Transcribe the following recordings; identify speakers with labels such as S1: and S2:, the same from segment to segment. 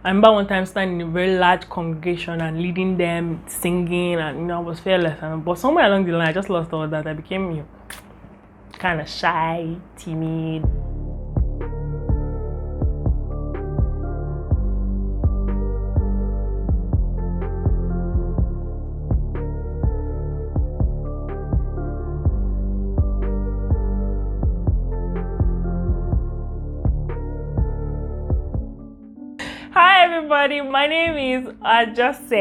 S1: I remember one time standing in a very large congregation and leading them, singing, and I was fearless. But somewhere along the line, I just lost all that. I became kind of shy, timid. Hi everybody, my name is Opeyemi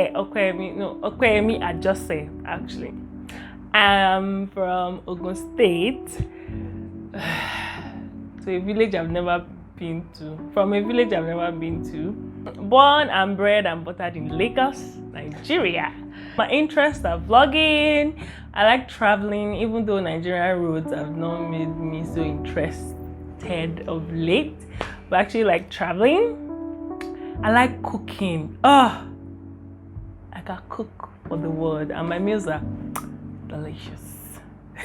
S1: Ajose, actually. I'm from Ogun State, to a village I've never been to. Born and bred and buttered in Lagos, Nigeria. My interests are vlogging. I like traveling, even though Nigerian roads have not made me so interested of late. But I actually like traveling. I like cooking. I can cook for the world, and my meals are delicious.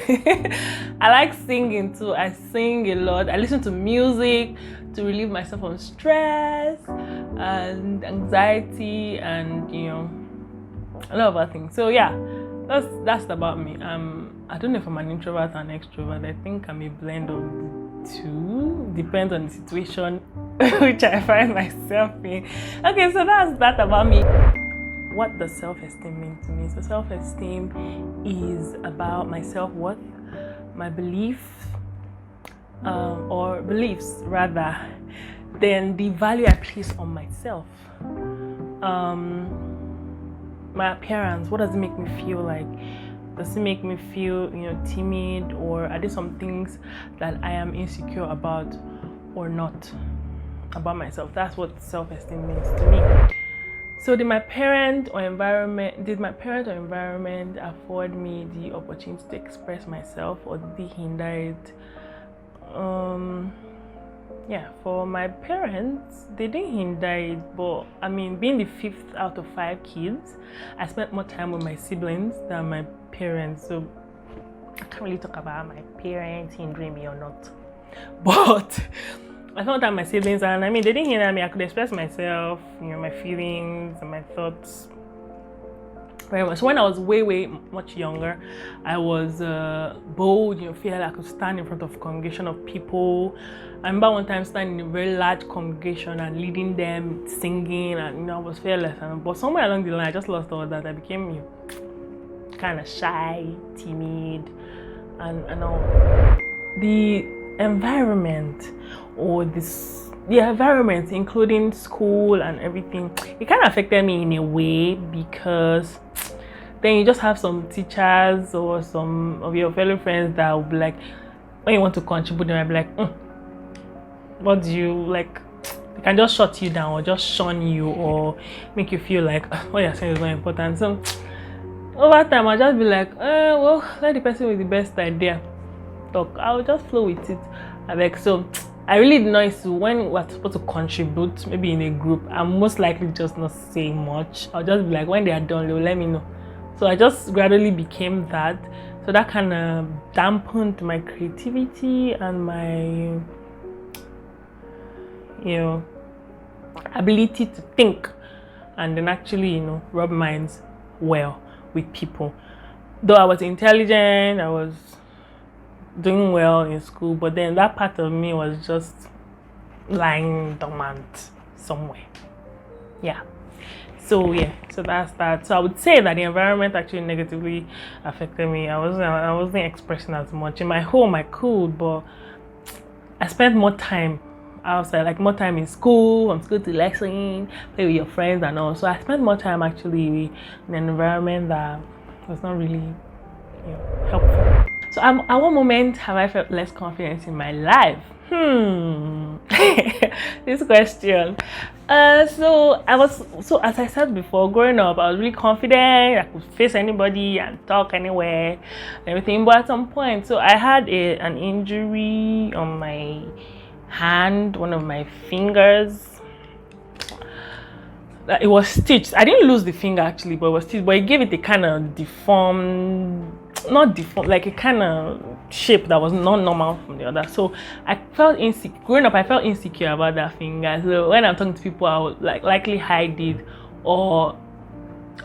S1: I like singing too. I sing a lot. I listen to music to relieve myself from stress and anxiety and a lot of other things. So yeah, that's about me. I don't know if I'm an introvert or an extrovert. I think I'm a blend of the two. Depends on the situation which I find myself in. Okay, so that's that about me. What does self-esteem mean to me? So self-esteem is about my self-worth, my beliefs rather, then the value I place on myself. My appearance, what does it make me feel like? Does it make me feel timid, or are there some things that I am insecure about or not about myself? That's what self-esteem means to me. So did my parent or environment afford me the opportunity to express myself, or did they hinder it? For my parents, they didn't hinder it, but I mean, being the 5th out of 5 kids, I spent more time with my siblings than my parents, so I can't really talk about my parents hindering me or not. But I found out my siblings, and I mean, they didn't hinder me. I could express myself, my feelings and my thoughts very much. So when I was way much younger, I was bold, fearless. I could stand in front of a congregation of people. I remember one time standing in a very large congregation and leading them, singing, and I was fearless. But somewhere along the line, I just lost all that. I became kind of shy, timid, and all. The environment, or the environment, including school and everything, it kind of affected me in a way, because then you just have some teachers or some of your fellow friends that will be like, when you want to contribute, they might be like, what do you like? They can just shut you down or just shun you or make you feel like what you're saying is not important. So over time, I'll just be like, well, let the person with the best idea talk. I'll just flow with it. So I really noticed when we're supposed to contribute, maybe in a group, I'm most likely just not saying much. I'll just be like, when they are done, they'll let me know. So I just gradually became that. So that kind of dampened my creativity and my ability to think and then actually rub minds well with people. Though I was intelligent, I was doing well in school, but then that part of me was just lying dormant somewhere. So that's that. So I would say that the environment actually negatively affected me. I wasn't expressing as much. In my home I could, but I spent more time outside, like more time in school, from school to lesson, play with your friends and all. So I spent more time actually in an environment that was not really helpful. So at what moment have I felt less confidence in my life? This question. So as I said before, growing up, I was really confident. I could face anybody and talk anywhere, and everything. But at some point, so I had an injury on my hand, one of my fingers. It was stitched. I didn't lose the finger actually, but it was stitched. But it gave it a kind of deformed not deformed, like a kind of shape that was not normal from the other. So I felt insecure. Growing up, I felt insecure about that finger. So when I'm talking to people, I would like likely hide it, or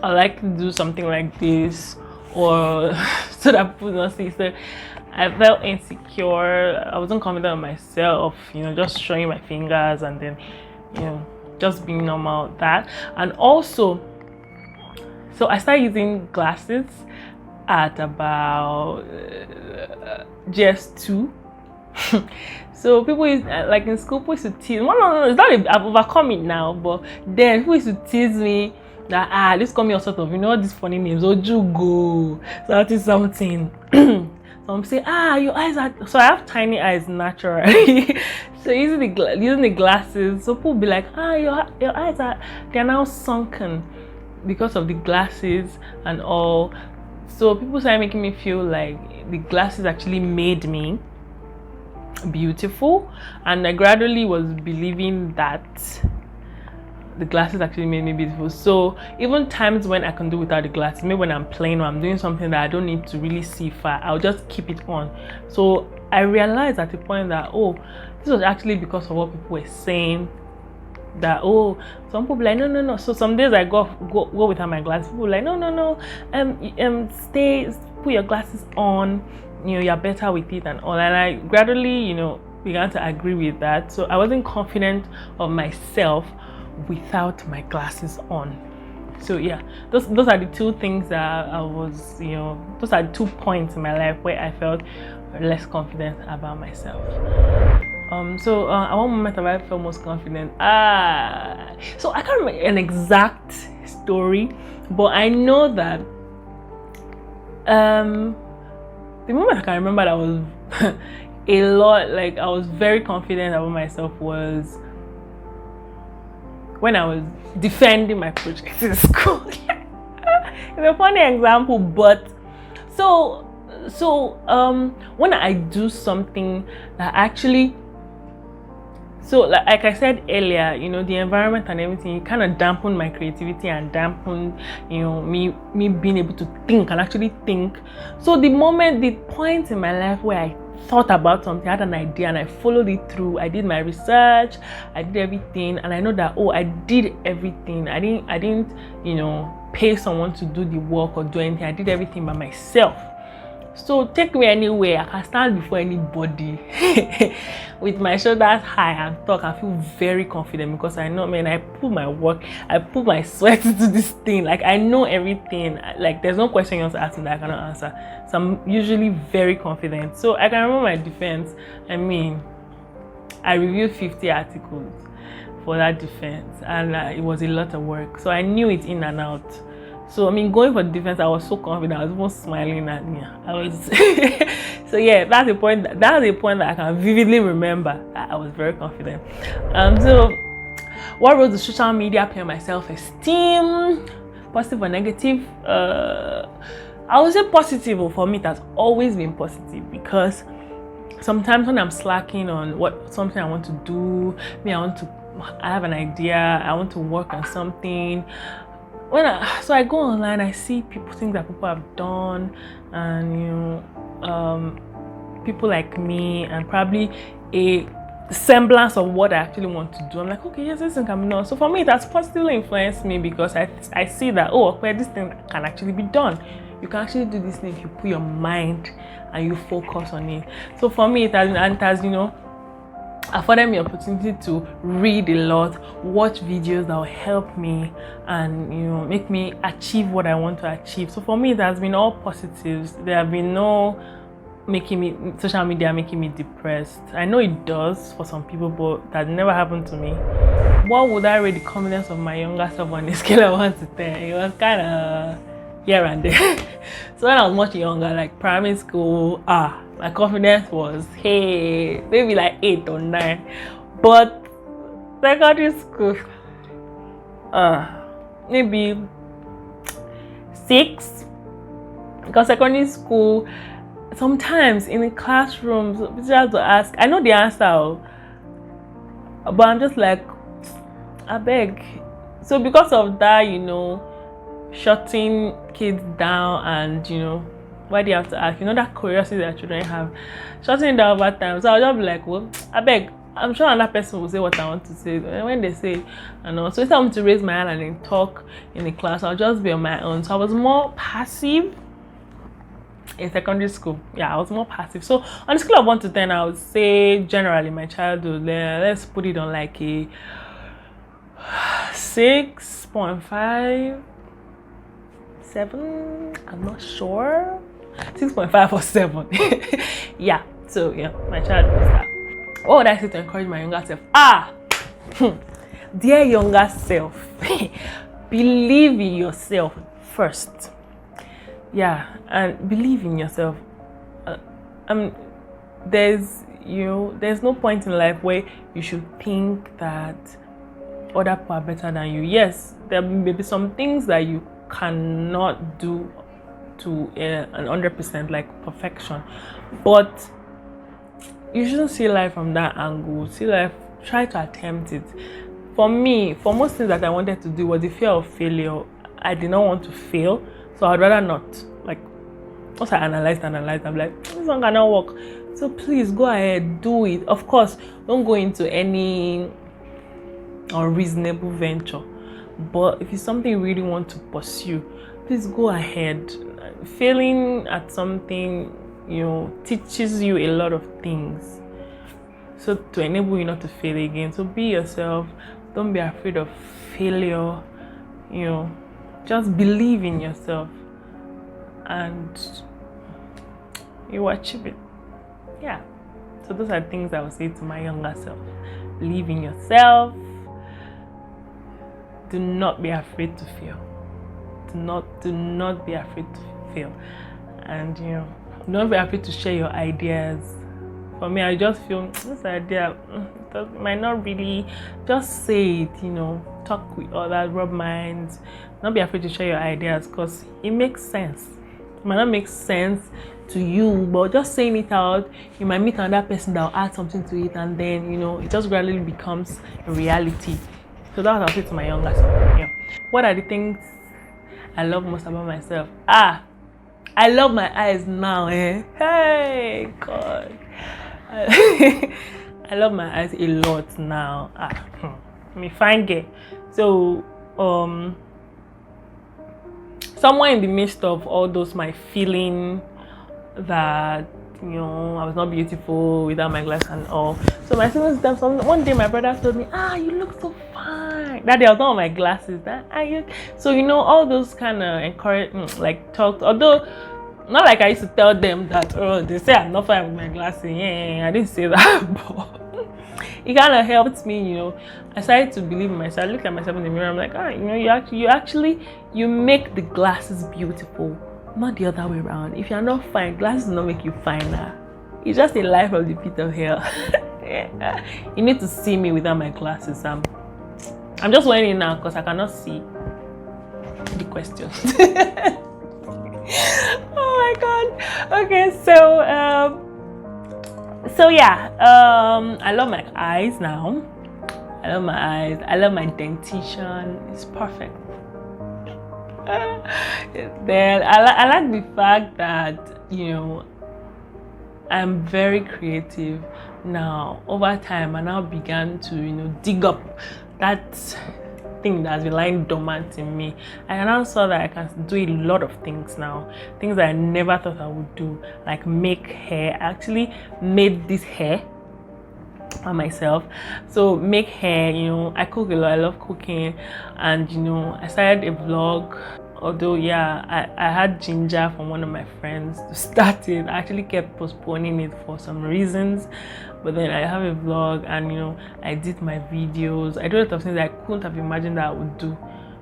S1: I like to do something like this, or so that people don't see. So I felt insecure. I wasn't confident in myself, just showing my fingers and then, just being normal that. And also, so I started using glasses at about GS2. So people used, like in school, people used to tease. No, it's not. I've overcome it now, but then people used to tease me that this call me all sort of, all these funny names. Ojugo, something. Some say, your eyes are. So I have tiny eyes naturally. So using the glasses, so people be like, your eyes they're now sunken because of the glasses and all. So people started making me feel like the glasses actually made me beautiful, and I gradually was believing that the glasses actually made me beautiful. So even times when I can do without the glasses, maybe when I'm playing or I'm doing something that I don't need to really see far, I'll just keep it on. So I realized at the point that this was actually because of what people were saying, that some people like no. So some days I go without my glasses. People like no, stay, put your glasses on, you're better with it and all. And I gradually began to agree with that. So I wasn't confident of myself without my glasses on. So yeah, those are the two things that I was, those are the 2 points in my life where I felt less confident about myself. So at one moment have I felt most confident. So I can't remember an exact story, but I know that the moment I can remember that was a lot, like I was very confident about myself, was when I was defending my project in school. It's a funny example, but so when I do something that actually, so like I said earlier, the environment and everything, it kind of dampened my creativity and dampened, me being able to think and actually think. So the point in my life where I thought about something, I had an idea and I followed it through. I did my research, I did everything, and I know that I did everything. I didn't pay someone to do the work or do anything. I did everything by myself. So take me anywhere, I can stand before anybody with my shoulders high and talk and feel very confident, because I know, man, I put my work, I put my sweat into this thing. Like I know everything. Like there's no question you want to ask me that I cannot answer. So I'm usually very confident. So I can remember my defense. I mean, I reviewed 50 articles for that defense, and it was a lot of work. So I knew it in and out. So going for the defense, I was so confident. I was even smiling at me. I was so yeah. That's a point that I can vividly remember. I was very confident. So what role does social media play on my self-esteem? Positive or negative? I would say positive. For me, it has always been positive, because sometimes when I'm slacking on something I want to do, I have an idea, I want to work on something. So I go online, I see things that people have done, and people like me, and probably a semblance of what I actually want to do. I'm like, okay, yes, this thing can be done. So for me, it has positively influenced me, because I see that this thing can actually be done. You can actually do this thing if you put your mind and you focus on it. So for me, it has afforded me opportunity to read a lot, watch videos that will help me and make me achieve what I want to achieve. So for me, it has been all positives. There have been no social media making me depressed. I know it does for some people, but that never happened to me. What would I rate the confidence of my younger self on a scale of 1 to 10? It was kind of here and there. So when I was much younger, like primary school, my confidence was, maybe like 8 or 9. But secondary school, maybe 6. Because secondary school, sometimes in the classrooms, teachers will ask, I know the answer, but I'm just like, I beg. So because of that, shutting kids down and Why do you have to ask? You know that curiosity that children have, shutting down over time. So I'll just be like, well, I beg. I'm sure another person will say what I want to say. And when they say, so instead of me to raise my hand and then talk in the class, I'll just be on my own. So I was more passive in secondary school. Yeah, I was more passive. So on a scale of 1 to 10, I would say generally my childhood, let's put it on like a 6.5, 7. I'm not sure. 6.5 or 7. Yeah. So yeah, my childhood was that. What would I say to encourage my younger self? Dear younger self, believe in yourself first. Yeah, and believe in yourself. There's no point in life where you should think that other people are better than you. Yes, there may be some things that you cannot do to 100% like perfection, but you shouldn't see life from that angle. See life, try to attempt it. For me, for most things that I wanted to do was the fear of failure. I did not want to fail, so I'd rather not. Like, once I analyzed, I'm like, this one cannot work. So please go ahead, do it. Of course, don't go into any unreasonable venture. But if it's something you really want to pursue, please go ahead. Failing at something, teaches you a lot of things, so to enable you not to fail again. So be yourself, don't be afraid of failure, just believe in yourself and you will achieve it. Yeah, so those are things I would say to my younger self. Believe in yourself, do not be afraid to fail, do not be afraid to fail, and don't be afraid to share your ideas. For me, I just feel this idea might not really, just say it, talk with others, rub minds. Don't be afraid to share your ideas because it makes sense. It might not make sense to you, but just saying it out, you might meet another person that will add something to it, and then it just gradually becomes a reality. So that's what I'll say to my younger self. Yeah. What are the things I love most about myself? I love my eyes now, Hey, God. I love my eyes a lot now. I'm a fine girl. So, somewhere in the midst of all those, my feeling that, I was not beautiful without my glasses and all. So my siblings, one day my brother told me, you look so fine. That day I was not on my glasses. So all those kind of encouragement, like talk. Although not like I used to tell them that they say I'm not fine with my glasses. Yeah, I didn't say that, but it kind of helped me. I started to believe in myself. I looked at myself in the mirror. I'm like, you make the glasses beautiful, not the other way around. If you're not fine, glasses do not make you finer. It's just a life of the pit of hell. Yeah. You need to see me without my glasses. I'm just wearing it now because I cannot see the questions. Oh my God. Okay, so yeah, I love my eyes now. I love my eyes. I love my dentition. It's perfect. Then I like the fact that I'm very creative now. Over time, I now began to dig up that thing that has been lying dormant in me. I now saw that I can do a lot of things now, things that I never thought I would do, like make hair. I actually made this hair by myself. So make hair, I cook a lot. I love cooking, and I started a vlog. Although I had ginger from one of my friends to start it. I actually kept postponing it for some reasons, but then I have a vlog, and I did my videos. I do a lot of things that I couldn't have imagined that I would do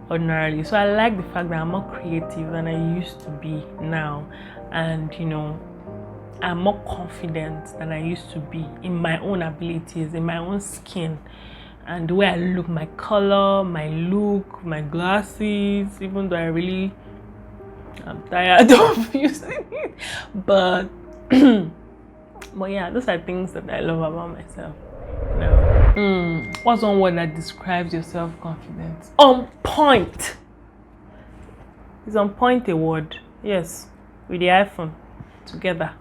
S1: ordinarily. So I like the fact that I'm more creative than I used to be now, and I'm more confident than I used to be in my own abilities, in my own skin, and the way I look, my color, my look, my glasses. Even though I'm tired of using it, but yeah, those are things that I love about myself. What's one word that describes your self-confidence? On point. Is on point a word? Yes. with the iPhone together.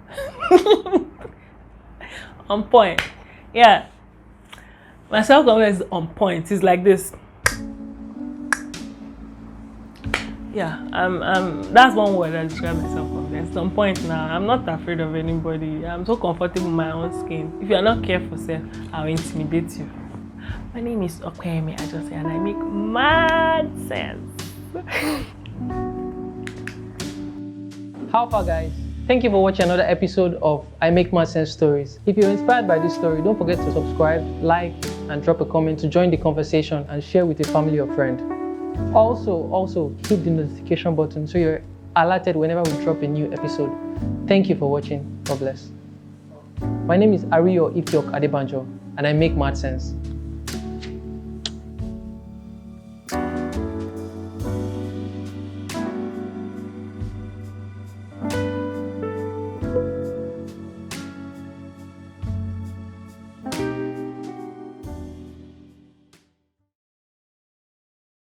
S1: On point. Yeah. My self-confidence is on point. It's like this. Yeah, that's one word I describe myself confidence. On point now. I'm not afraid of anybody. I'm so comfortable in my own skin. If you're not careful, sir, I'll intimidate you. My name is Opeyemi, and I make mad sense.
S2: How far, guys? Thank you for watching another episode of I Make Mad Sense Stories. If you're inspired by this story, don't forget to subscribe, like, and drop a comment to join the conversation and share with a family or friend. Also hit the notification button so you're alerted whenever we drop a new episode. Thank you for watching. God bless. My name is Ariyo Ifyok Adebanjo, and I make mad sense.